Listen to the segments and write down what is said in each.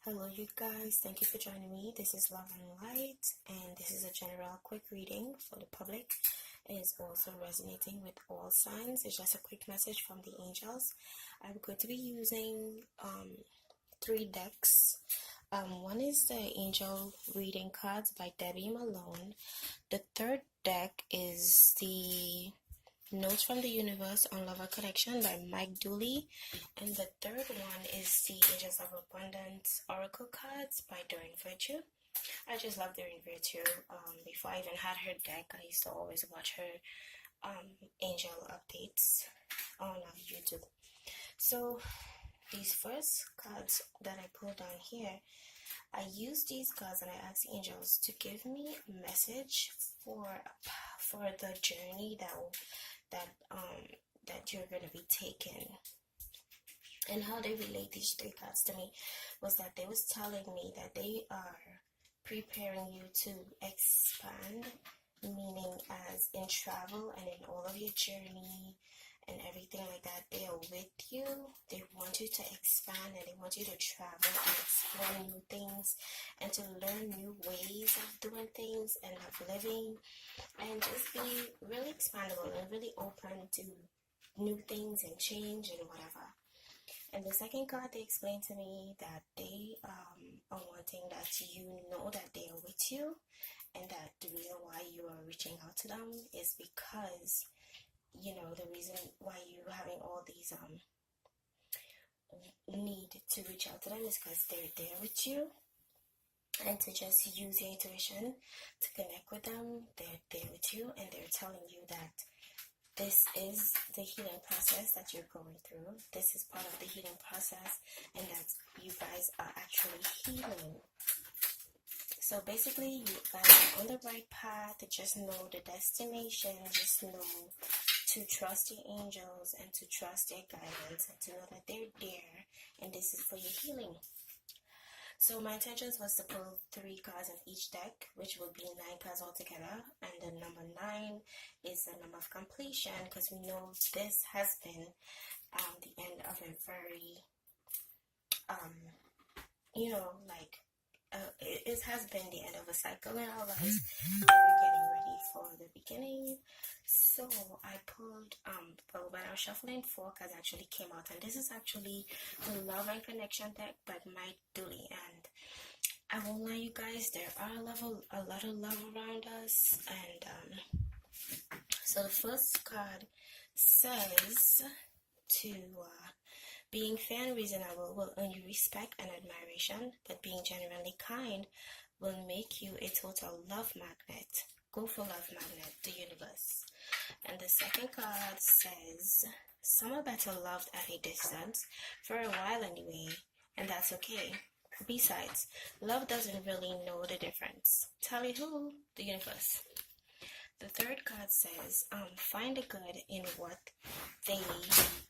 Hello you guys, thank you for joining me. This is Love and Light, and this is a general quick reading for the public. It is also resonating with all signs. It's just a quick message from the angels. I'm going to be using 3 decks. One is the Angel Reading Cards by Debbie Malone. The third deck is the Notes from the Universe on Love and Connection by Mike Dooley. And the third one is the Angels of Abundance Oracle Cards by Doreen Virtue. I just love Doreen Virtue. Before I even had her deck, I used to always watch her angel updates on YouTube. So these first cards that I pulled down here, I used these cards and I asked the angels to give me a message for the journey that you're going to be taking. And how they relate these 3 cards to me was that they was telling me that they are preparing you to expand, meaning as in travel and in all of your journey and everything like that. They are with you. They want you to expand and they want you to travel and explore new things and to learn new ways of doing things and of living, and just be really expandable and really open to new things and change and whatever. And the second card, they explained to me that they are wanting that you know that they are with you, and that the reason why you are reaching out to them is because, you know, the reason why you're having all these need to reach out to them is because they're there with you, and to just use your intuition to connect with them. They're there with you, and they're telling you that this is the healing process that you're going through. This is part of the healing process, and that you guys are actually healing. So basically, you guys are on the right path. Just know the destination. Just know to trust your angels and to trust their guidance and to know that they're there, and this is for your healing. So my intentions was to pull 3 cards of each deck, which would be 9 cards altogether. And the number 9 is the number of completion, because we know this has been the end of a very, it has been the end of a cycle in our lives. We're getting ready for the beginning. So I pulled, when I was shuffling, 4 cards actually came out, and this is actually the Love and Connection deck by Mike Dooley. And I won't lie, you guys, there are a lot of love around us. And so the first card says to being fair and reasonable will earn you respect and admiration, but being genuinely kind will make you a total love magnet. Go for love magnet, the universe. And the second card says, some are better loved at a distance, for a while anyway, and that's okay. Besides, love doesn't really know the difference. Tell me who? The universe. The third card says, find the good in what they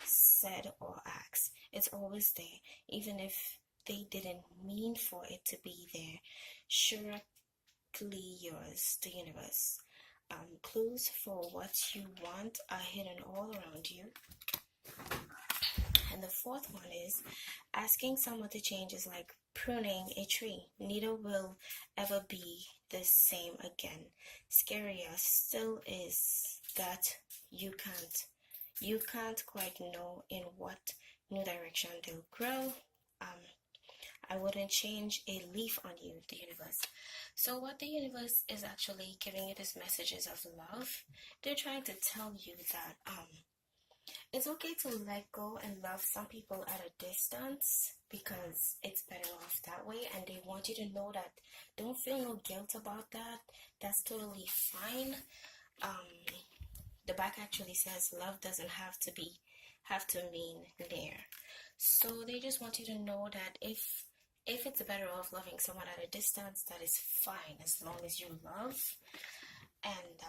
said or asked. It's always there, even if they didn't mean for it to be there. Surely yours, the universe. Clues for what you want are hidden all around you. And the fourth one is, asking someone to change is like pruning a tree. Neither will ever be the same again. Scarier still is that you can't quite know in what new direction they'll grow. I wouldn't change a leaf on you, the universe. So what the universe is actually giving you these messages of love. They're trying to tell you that it's okay to let go and love some people at a distance, because it's better off that way. And they want you to know that don't feel no guilt about that. That's totally fine. The back actually says love doesn't have to mean there. So they just want you to know that if it's better off loving someone at a distance, that is fine, as long as you love. And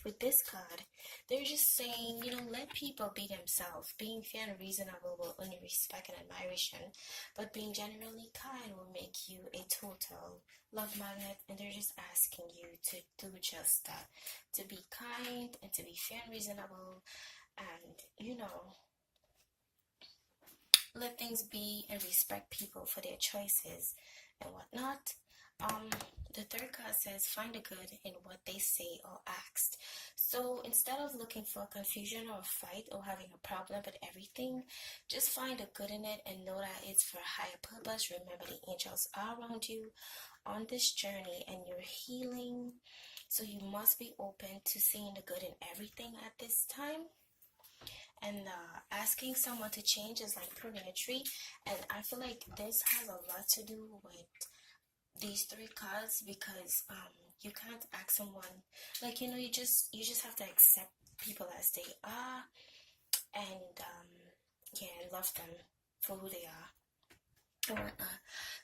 with this card, they're just saying, let people be themselves. Being fair and reasonable will earn you respect and admiration, but being genuinely kind will make you a total love magnet. And they're just asking you to do just that, to be kind and to be fair and reasonable, and let things be and respect people for their choices and whatnot. The third card says find the good in what they say or asked. So instead of looking for confusion or a fight or having a problem with everything, just find the good in it and know that it's for a higher purpose. Remember, the angels are around you on this journey and you're healing. So you must be open to seeing the good in everything at this time. And asking someone to change is like pruning a tree. And I feel like this has a lot to do with these three cards, because you can't ask someone, like, you know, you just have to accept people as they are, and yeah, and love them for who they are and whatnot.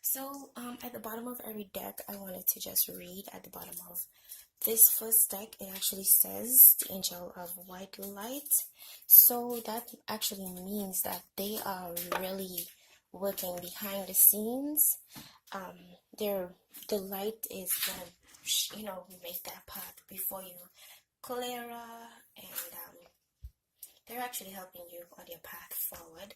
So at the bottom of every deck, I wanted to just read at the bottom of this first deck. It actually says the angel of white light. So that actually means that they are really working behind the scenes. The light is gonna, you know, make that path before you clearer, and they're actually helping you on your path forward.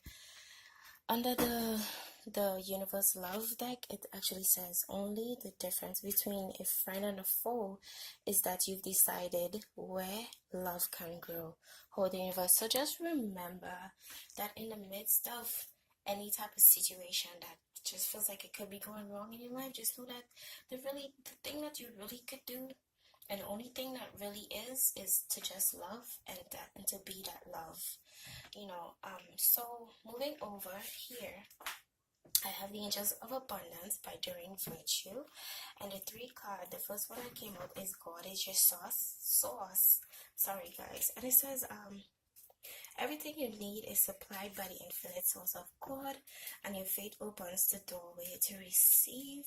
Under the universe love deck, it actually says only the difference between a friend and a foe is that you've decided where love can grow. Hold the universe. So just remember that in the midst of any type of situation that just feels like it could be going wrong in your life, just know that the thing that you really could do, and the only thing that really is to just love and to be that love, you know. So moving over here, I have the angels of abundance by Doreen Virtue, and the three card, the first one that came up is God is your source. Sorry guys. And it says everything you need is supplied by the infinite source of God, and your faith opens the doorway to receive.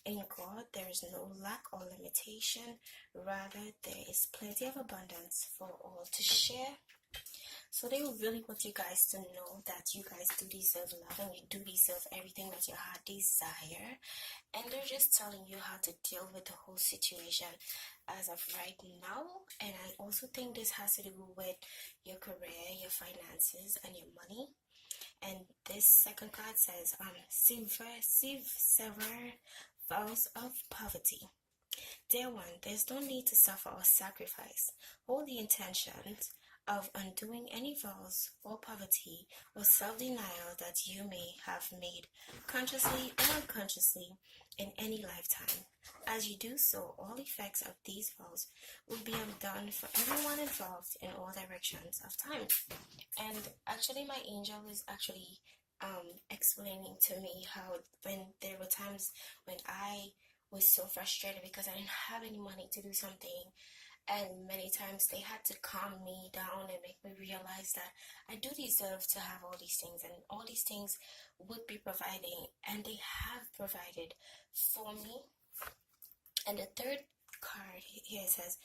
In God, there is no lack or limitation. Rather, there is plenty of abundance for all to share. So they really want you guys to know that you guys do deserve love, and you do deserve everything that your heart desire. And they're just telling you how to deal with the whole situation as of right now. And I also think this has to do with your career, your finances, and your money. And this second card says sever vows of poverty. Dear one, there's no need to suffer or sacrifice. Hold the intentions of undoing any vows or poverty or self-denial that you may have made consciously or unconsciously in any lifetime. As you do so, all effects of these vows will be undone for everyone involved in all directions of time. And actually, my angel is actually explaining to me how when there were times when I was so frustrated because I didn't have any money to do something, and many times they had to calm me down and make me realize that I do deserve to have all these things, and all these things would be providing, and they have provided for me. And the third card here says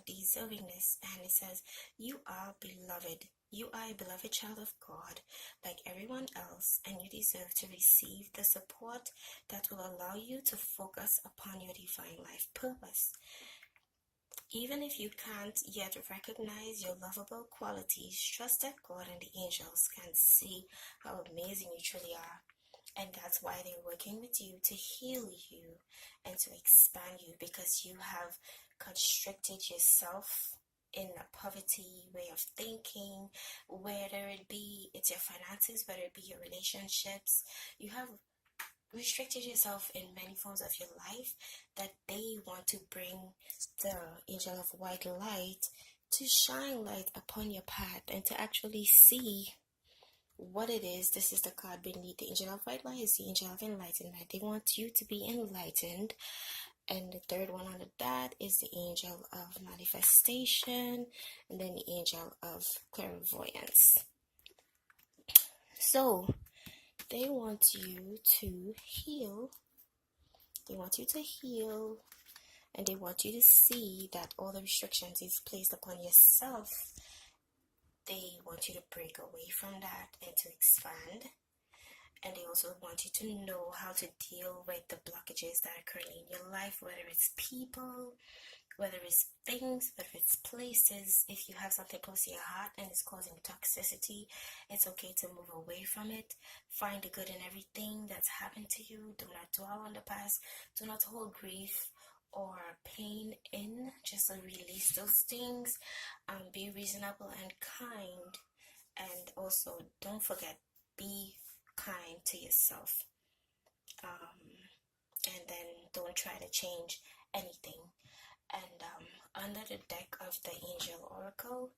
deservingness, and it says you are beloved. You are a beloved child of God like everyone else, and you deserve to receive the support that will allow you to focus upon your divine life purpose. Even if you can't yet recognize your lovable qualities, trust that God and the angels can see how amazing you truly are. And that's why they're working with you to heal you and to expand you, because you have constricted yourself in a poverty way of thinking, whether it be it's your finances, whether it be your relationships. You have restricted yourself in many forms of your life, that they want to bring the angel of white light to shine light upon your path and to actually see what it is. This is the card beneath the angel of white light, is the angel of enlightenment. They want you to be enlightened. And the third one under that is the angel of manifestation, and then the angel of clairvoyance. So they want you to heal. They want you to heal, and they want you to see that all the restrictions is placed upon yourself. They want you to break away from that and to expand. and they also want you to know how to deal with the blockages that are currently in your life, whether it's people, whether it's things, whether it's places. If you have something close to your heart and it's causing toxicity, it's okay to move away from it. Find the good in everything that's happened to you. Do not dwell on the past. Do not hold grief or pain in. Just release those things. Be reasonable and kind. And also, don't forget, be kind to yourself. And then don't try to change anything. And under the deck of the Angel Oracle,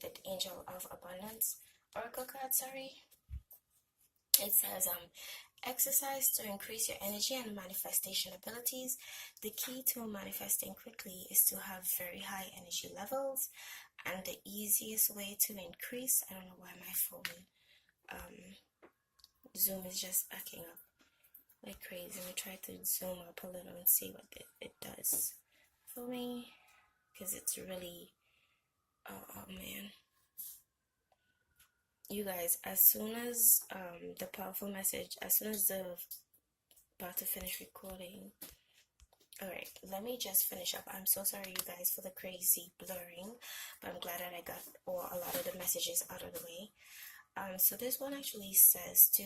the Angel of Abundance Oracle card, it says, exercise to increase your energy and manifestation abilities. The key to manifesting quickly is to have very high energy levels, and the easiest way to increase, I don't know why my phone Zoom is just acting up like crazy. Let me try to zoom up a little and see what it does for me, because it's really, oh man, you guys, as soon as the powerful message, as soon as the about to finish recording. All right, let me just finish up. I'm so sorry, you guys, for the crazy blurring, but I'm glad that I got a lot of the messages out of the way. So this one actually says to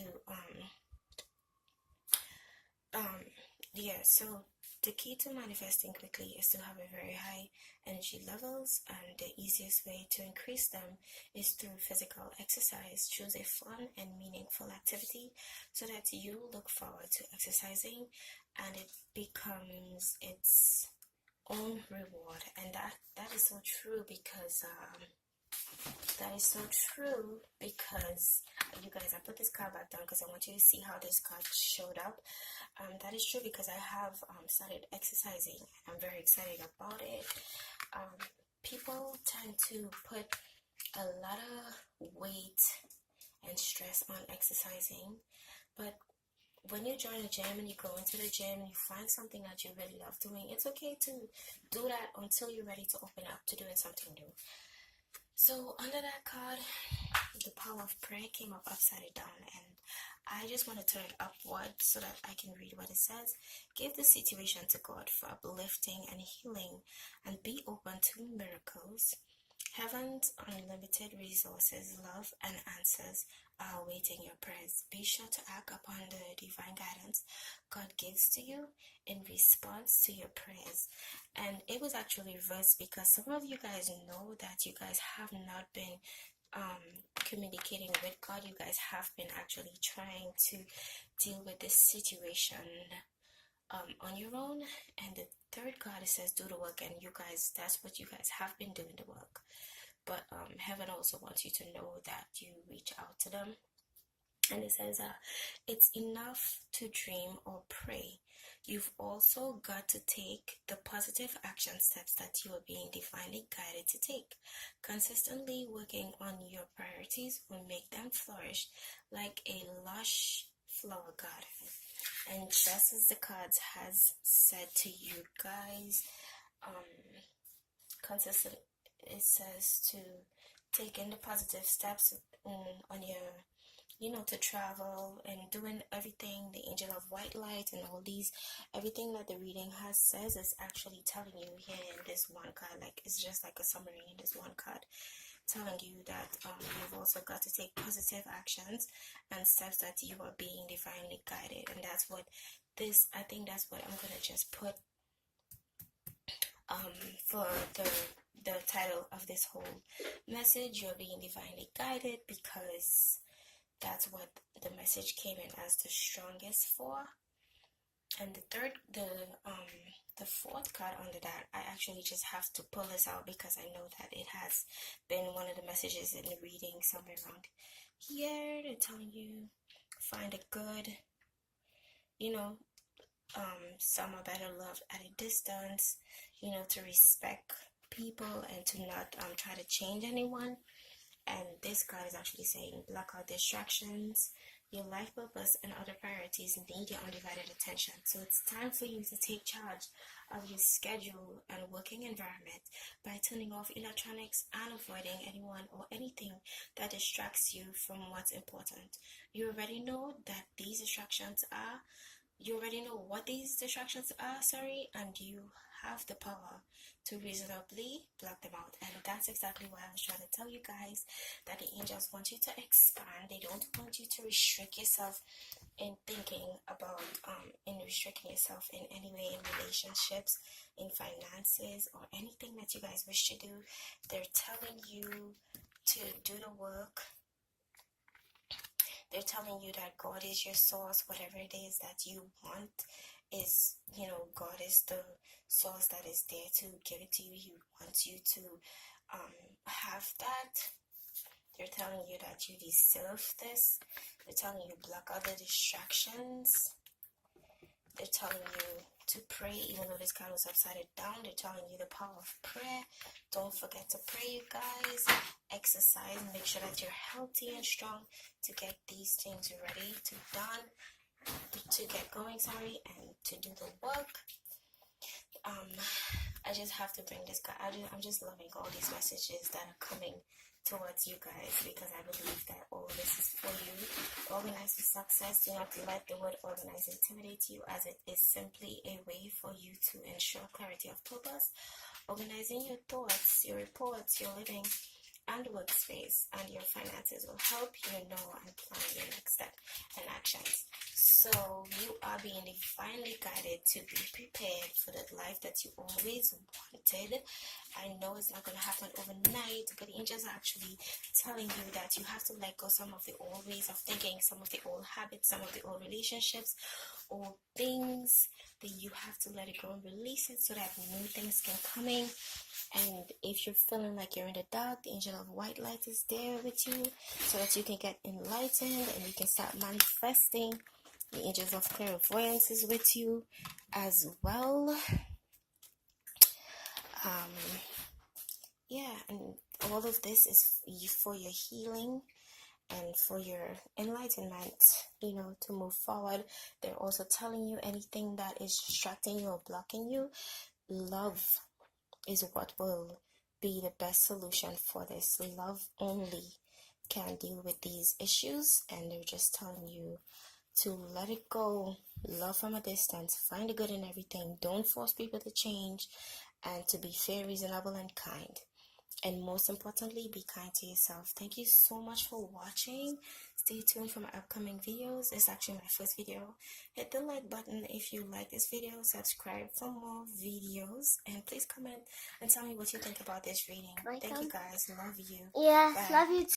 so the key to manifesting quickly is to have a very high energy levels, and the easiest way to increase them is through physical exercise. Choose a fun and meaningful activity so that you look forward to exercising and it becomes its own reward. And that is so true, because you guys, I put this card back down because I want you to see how this card showed up. That is true, because I have started exercising. I'm very excited about it. People tend to put a lot of weight and stress on exercising, but when you join a gym and you go into the gym, you find something that you really love doing, it's okay to do that until you're ready to open up to doing something new. So under that card, the power of prayer came up upside down, and I just want to turn it upward so that I can read what it says. Give the situation to God for uplifting and healing, and be open to miracles. Heaven's unlimited resources, love, and answers are awaiting your prayers. Be sure to act upon the divine guidance God gives to you in response to your prayers. And it was actually reversed, because some of you guys know that you guys have not been communicating with God. You guys have been actually trying to deal with this situation on your own. And the third card, it says do the work, and you guys, that's what you guys have been doing, the work. But heaven also wants you to know that you reach out to them. And it says it's enough to dream or pray. You've also got to take the positive action steps that you are being divinely guided to take. Consistently working on your priorities will make them flourish like a lush flower garden. And just as the cards has said to you guys, it says to take in the positive steps on your, to travel and doing everything. The angel of white light and all these, everything that the reading has says is actually telling you here in this one card. Like, it's just like a summary in this one card, telling you that you've also got to take positive actions and steps that you are being divinely guided. And that's what I think that's what I'm gonna just put for the title of this whole message. You're being divinely guided, because that's what the message came in as the strongest for. And the fourth card under that, I actually just have to pull this out because I know that it has been one of the messages in the reading somewhere around here. They're telling you find a good, some are better loved at a distance, to respect people and to not try to change anyone. And this card is actually saying block out distractions, Your life purpose and other priorities need your undivided attention. So it's time for you to take charge of your schedule and working environment by turning off electronics and avoiding anyone or anything that distracts you from what's important. You already know that these distractions are, you already know what these distractions are, and you have the power to reasonably block them out. And that's exactly what I was trying to tell you guys, that the angels want you to expand. They don't want you to restrict yourself in thinking about in restricting yourself in any way, in relationships, in finances, or anything that you guys wish to do. They're telling you to do the work. They're telling you that God is your source. Whatever it is that you want is, God is the source that is there to give it to you. He wants you to have that. They're telling you that you deserve this. They're telling you block out the distractions. They're telling you to pray, even though this card was upside down. They're telling you the power of prayer. Don't forget to pray, you guys. Exercise. Make sure that you're healthy and strong to get these things ready to get going, and to do the work. I just have to bring this card. I'm just loving all these messages that are coming towards you guys, because I believe that all this is for you. Organize for success. Do not let the word organize intimidate you, as it is simply a way for you to ensure clarity of purpose. Organizing your thoughts, your reports, your living and workspace, and your finances will help you know and plan your next step and actions. So you are being divinely guided to be prepared for the life that you always wanted. I know it's not going to happen overnight, but the angels are actually telling you that you have to let go some of the old ways of thinking, some of the old habits, some of the old relationships, old things. That you have to let it go and release it so that new things can come in. And if you're feeling like you're in the dark, the angel of white light is there with you so that you can get enlightened and you can start manifesting. The angels of clairvoyance is with you as well. And all of this is for your healing and for your enlightenment, to move forward. They're also telling you anything that is distracting you or blocking you, love is what will be the best solution for this. Love only can deal with these issues, and they're just telling you to let it go. Love from a distance. Find the good in everything. Don't force people to change, and to be fair, reasonable, and kind. And most importantly, be kind to yourself. Thank you so much for watching. Stay tuned for my upcoming videos. It's actually my first video. Hit the like button if you like this video. Subscribe for more videos. And please comment and tell me what you think about this reading. Thank you guys. Love you. Yeah, Bye. love you too.